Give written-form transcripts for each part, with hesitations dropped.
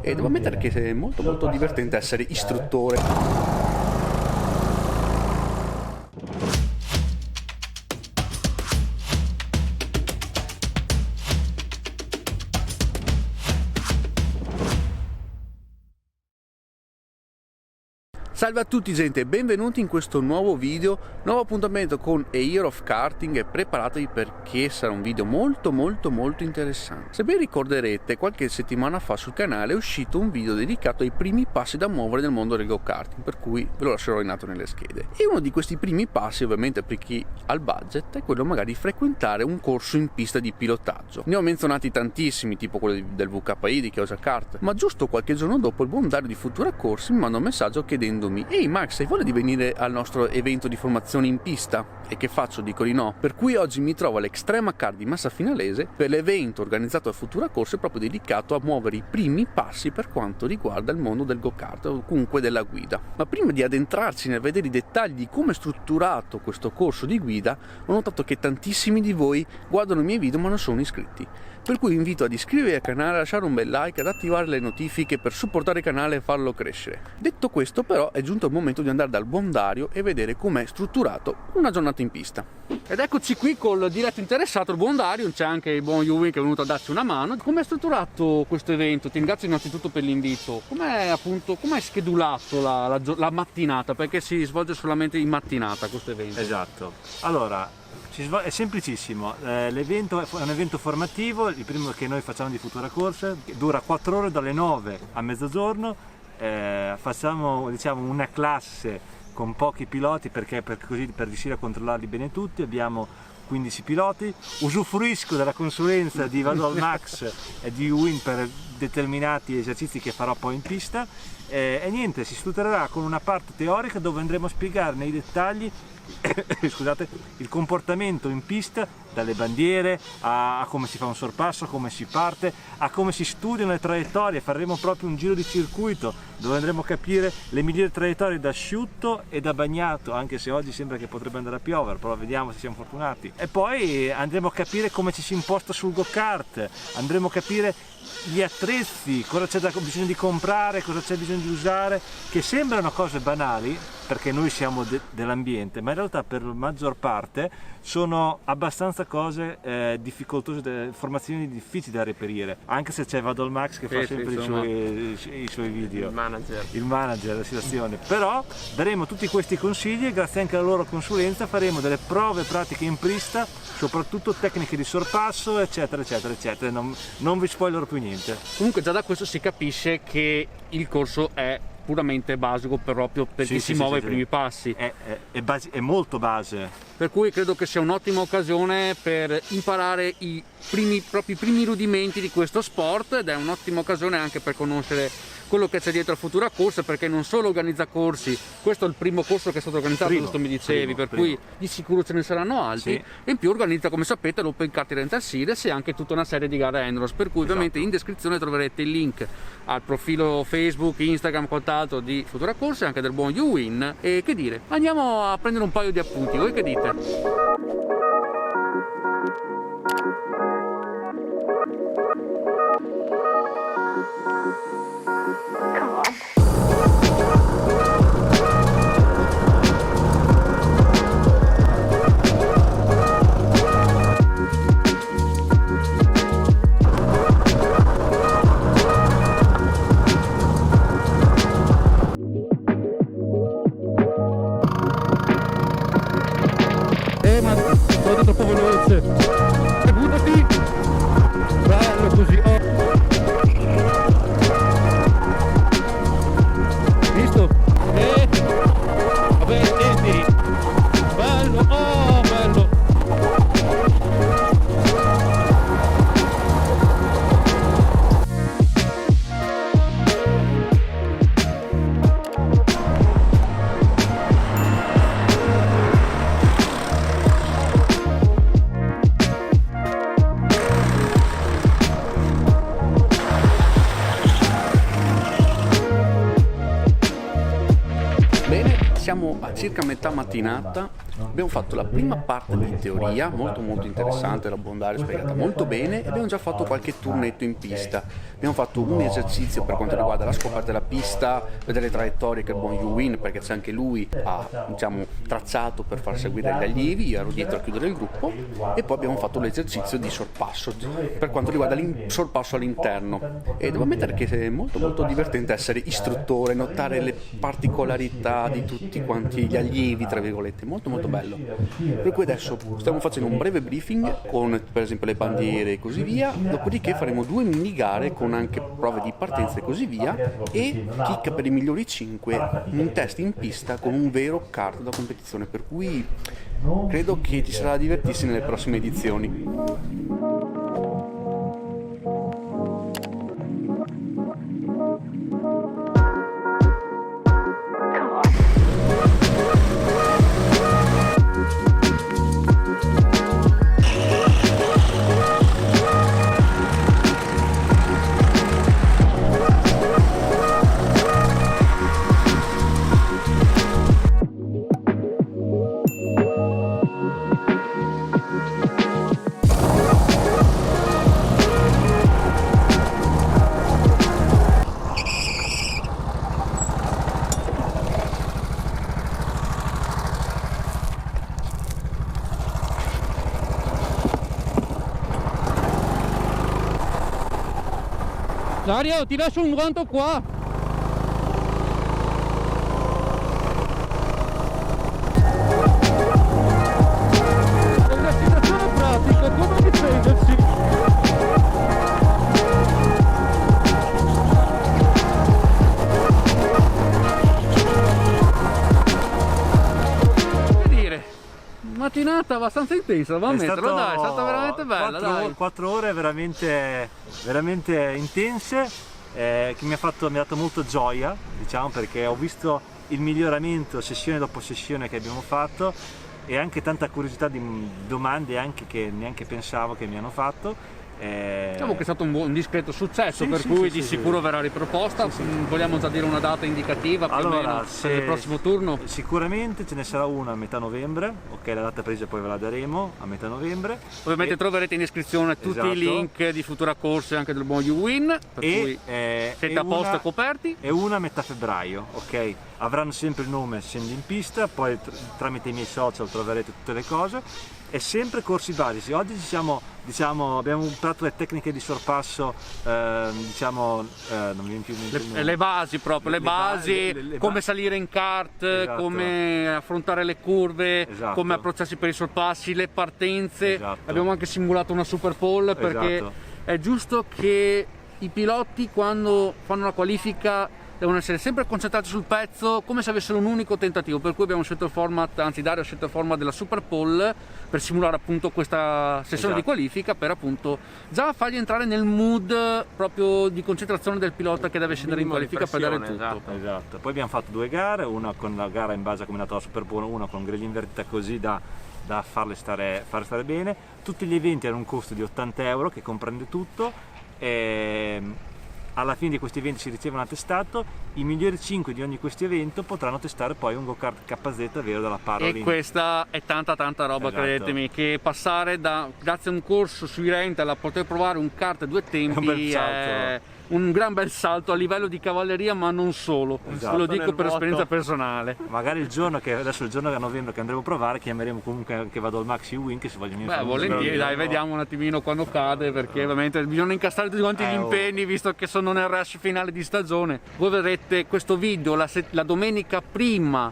e devo ammettere che è molto divertente essere istruttore. Salve a tutti gente, benvenuti in questo nuovo video, nuovo appuntamento con A Year of Karting e preparatevi perché sarà un video molto interessante. Se ben ricorderete, qualche settimana fa sul canale è uscito un video dedicato ai primi passi da muovere nel mondo del go-karting, per cui ve lo lascerò in alto nelle schede. E uno di questi primi passi, ovviamente per chi ha il budget, è quello magari di frequentare un corso in pista di pilotaggio. Ne ho menzionati tantissimi, tipo quello del VKI di Chiesa Kart, ma giusto qualche giorno dopo il buon Dario di Futura Corsi mi manda un messaggio chiedendomi: ehi Max, hai voglia di venire al nostro evento di formazione in pista? E che faccio? Dico di no. Per cui oggi mi trovo all'Extrema Kart di Massa Finalese per l'evento organizzato da Futura Corse proprio dedicato a muovere i primi passi per quanto riguarda il mondo del go-kart o comunque della guida. Ma prima di addentrarci nel vedere i dettagli di come è strutturato questo corso di guida, ho notato che tantissimi di voi guardano i miei video ma non sono iscritti. Per cui vi invito ad iscrivervi al canale, a lasciare un bel like, ad attivare le notifiche per supportare il canale e farlo crescere. Detto questo, però, è giunto il momento di andare dal buon Dario e vedere com'è strutturato una giornata in pista. Ed eccoci qui col diretto interessato, il buon Dario, c'è anche il buon Yuwin che è venuto a darci una mano. Com'è strutturato questo evento? Ti ringrazio innanzitutto per l'invito. Com'è schedulato la mattinata? Perché si svolge solamente in mattinata questo evento? Esatto. Allora, è semplicissimo, l'evento è un evento formativo, il primo che noi facciamo di Futura Corse, che dura 4 ore dalle 9 a mezzogiorno, facciamo una classe con pochi piloti perché per riuscire a controllarli bene tutti. Abbiamo 15 piloti, usufruisco della consulenza di Vadol Max e di Win per determinati esercizi che farò poi in pista, e niente, si strutturerà con una parte teorica dove andremo a spiegare nei dettagli scusate, il comportamento in pista, dalle bandiere a come si fa un sorpasso, a come si parte, a come si studiano le traiettorie. Faremo proprio un giro di circuito dove andremo a capire le migliori traiettorie da asciutto e da bagnato, anche se oggi sembra che potrebbe andare a piovere, però vediamo se siamo fortunati. E poi andremo a capire come ci si imposta sul go-kart, andremo a capire gli attrezzi, cosa c'è bisogno di comprare, cosa c'è bisogno di usare, che sembrano cose banali perché noi siamo dell'ambiente, ma in realtà per la maggior parte sono abbastanza cose difficoltose, informazioni difficili da reperire, anche se c'è Vadol Max che fa sempre i suoi video, il manager della situazione. Però daremo tutti questi consigli e grazie anche alla loro consulenza faremo delle prove pratiche in pista, soprattutto tecniche di sorpasso, eccetera. Non vi spoilerò più niente. Comunque già da questo si capisce che il corso è puramente basico proprio per chi si muove i primi passi. È molto base. Per cui credo che sia un'ottima occasione per imparare i primi rudimenti di questo sport, ed è un'ottima occasione anche per conoscere quello che c'è dietro a Futura Corse, perché non solo organizza corsi, questo è il primo corso che è stato organizzato, giusto mi dicevi, per cui di sicuro ce ne saranno altri, e in più organizza, come sapete, l'Open Kart Rental Series e anche tutta una serie di gare endurance, per cui ovviamente in descrizione troverete il link al profilo Facebook, Instagram, quant'altro di Futura Corse, anche del buon Yuwin. E che dire, andiamo a prendere un paio di appunti, voi che dite? Ma sono troppo veloce. Buttati. Bello così. Visto? Vabbè, senti. Bello, bello. Siamo a circa metà mattinata Abbiamo fatto la prima parte di teoria, molto interessante, la Bondario spiegata molto bene, e abbiamo già fatto qualche turnetto in pista. Abbiamo fatto un esercizio per quanto riguarda la scoperta della pista, vedere le traiettorie che il buon Yuwin, perché c'è anche lui, ha tracciato per far seguire gli allievi. Io ero dietro a chiudere il gruppo, e poi abbiamo fatto l'esercizio di sorpasso per quanto riguarda il sorpasso all'interno, e devo ammettere che è molto divertente essere istruttore, notare le particolarità di tutti quanti gli allievi, tra virgolette, molto bello. Per cui adesso stiamo facendo un breve briefing con per esempio le bandiere e così via, dopodiché faremo 2 mini gare con anche prove di partenza e così via, e chicca per i migliori 5, un test in pista con un vero kart da competizione, per cui credo che ci sarà da divertirsi nelle prossime edizioni. Dario, ti lascio un guanto qua. È una situazione pratica, come difendersi? Che dire, mattinata abbastanza intensa, devo ammetterlo, dai, è stata veramente bella. 4 ore veramente intense, che mi ha dato molto gioia, diciamo, perché ho visto il miglioramento sessione dopo sessione che abbiamo fatto, e anche tanta curiosità di domande anche che neanche pensavo che mi hanno fatto. Diciamo che è stato un discreto successo, per cui di sicuro verrà riproposta. Vogliamo già dire una data indicativa più o meno per il prossimo turno? Sicuramente ce ne sarà una a metà novembre, ok, la data presa poi ve la daremo a metà novembre. Ovviamente troverete in descrizione tutti i link di Futura Corse, anche del buon Yuwin, per cui siete a posto e coperti. E una a metà febbraio, ok? Avranno sempre il nome Scendi in Pista, poi tramite i miei social troverete tutte le cose. E sempre corsi basici. Oggi abbiamo imparato le tecniche di sorpasso, non mi viene più le basi proprio, le basi, come salire in kart, esatto, come affrontare le curve, esatto, come approcciarsi per i sorpassi, le partenze, esatto. Abbiamo anche simulato una super pole, perché esatto, è giusto che i piloti quando fanno la qualifica devono essere sempre concentrati sul pezzo, come se avessero un unico tentativo, per cui abbiamo scelto il format, anzi Dario ha scelto il format della Super Pole per simulare appunto questa sessione, esatto, di qualifica, per appunto già fargli entrare nel mood proprio di concentrazione del pilota che deve scendere in qualifica per dare tutto. Esatto. Poi abbiamo fatto 2 gare, una con la gara in base a come è andata la Super Pole, una con griglia invertita così da farle stare bene. Tutti gli eventi hanno un costo di 80 euro che comprende tutto. Alla fine di questi eventi si riceve un attestato, i migliori 5 di ogni questo evento potranno testare poi un go-kart KZ vero dalla Parolin. E questa è tanta roba, esatto, credetemi, che passare grazie a un corso sui rental a poter provare un kart 2 tempi è un gran bel salto a livello di cavalleria, ma non solo, esatto, ve lo dico per esperienza personale. Magari il giorno a novembre che andremo a provare chiameremo comunque anche Vado al Maxi Win, che si vogliono fare. Volentieri, dai, vediamo un attimino quando cade, perché ovviamente bisogna incastrare tutti quanti gli impegni, visto che sono nel rush finale di stagione. Voi vedrete questo video la domenica prima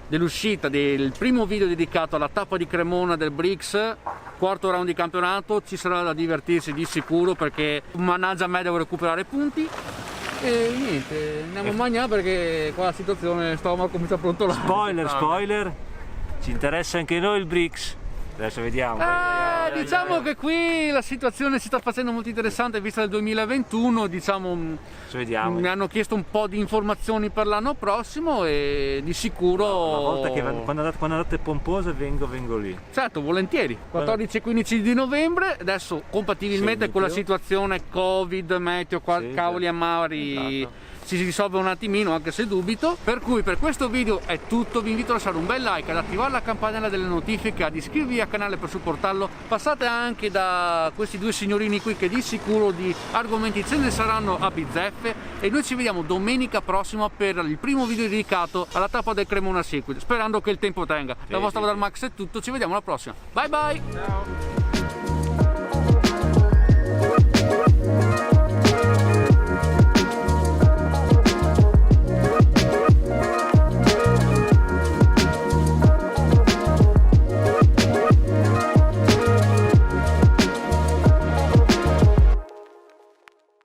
dell'uscita del primo video dedicato alla tappa di Cremona del Brix, quarto round di campionato. Ci sarà da divertirsi di sicuro, perché mannaggia a me, devo recuperare punti. E niente, andiamo a mangiare perché qua la situazione, il stomaco comincia a brontolare. Spoiler, ci interessa anche noi il Brix. Adesso vediamo. Diciamo che qui la situazione si sta facendo molto interessante vista del 2021, diciamo. Vediamo. Mi hanno chiesto un po' di informazioni per l'anno prossimo e di sicuro una volta che quando andate pompose vengo lì. Certo, volentieri. 14 e 15 di novembre, adesso compatibilmente con la situazione Covid, meteo, cavoli amari, esatto, si risolve un attimino, anche se dubito. Per cui per questo video è tutto, vi invito a lasciare un bel like, ad attivare la campanella delle notifiche, ad iscrivervi al canale per supportarlo. Passate anche da questi due signorini qui che di sicuro di argomenti ce ne saranno a bizzeffe, e noi ci vediamo domenica prossima per il primo video dedicato alla tappa del Cremona Circuit, sperando che il tempo tenga. Da vostra Max è tutto, ci vediamo alla prossima, bye bye. Ciao.